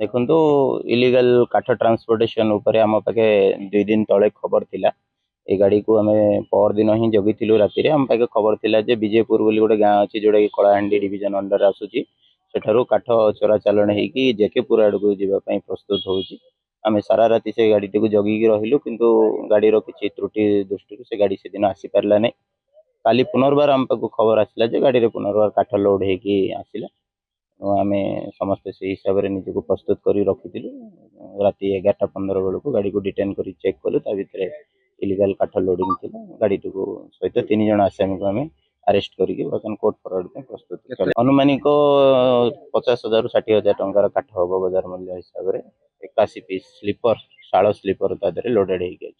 देखो इलीगल काठ ट्रांसपोर्टेशन उपरे आम पाखे 2 दिन तले खबर थिला। ए गाड़ी को आम पर दिन ही जगी राति आम पाखे खबर थिला जे विजयपुर बोली गोटे गाँ अच्छी जोटा कि कलाहांडी डिविजन अंडर आसूची सेठारु काठ चोरा चालाण होगी जेकेपुर आड़ को जावाई प्रस्तुत होउची। आम सारा राति से गाड़ी को जगिकी रहिलु किंतु गाड़ी किसी त्रुटि दृष्टि से गाड़ी से दिन आसी पारला नहीं। काली पुनर्बार आम पाखु खबर आसला जे गाड़ी रे पुनर्बार काठ लोड होगी आसला। आम समस्ते से हिसाब से निजक प्रस्तुत कर रखी राति 11:15 बेलू गाड़ी को डिटेन कर चेक कलु भितर इलीगल काठ लोडिंग थी गाड़ी सहित 3 जन आसामी को आम अरेस्ट करके बर्तमान कोर्ट फरवर्ड प्रस्तुत कर अनुमानिक 50,000 ରୁ 60,000 टंकार काठ हम बजार मूल्य हिसाब से 81 पीस स्लीपर शाल स्लीपर लोडेड होगी।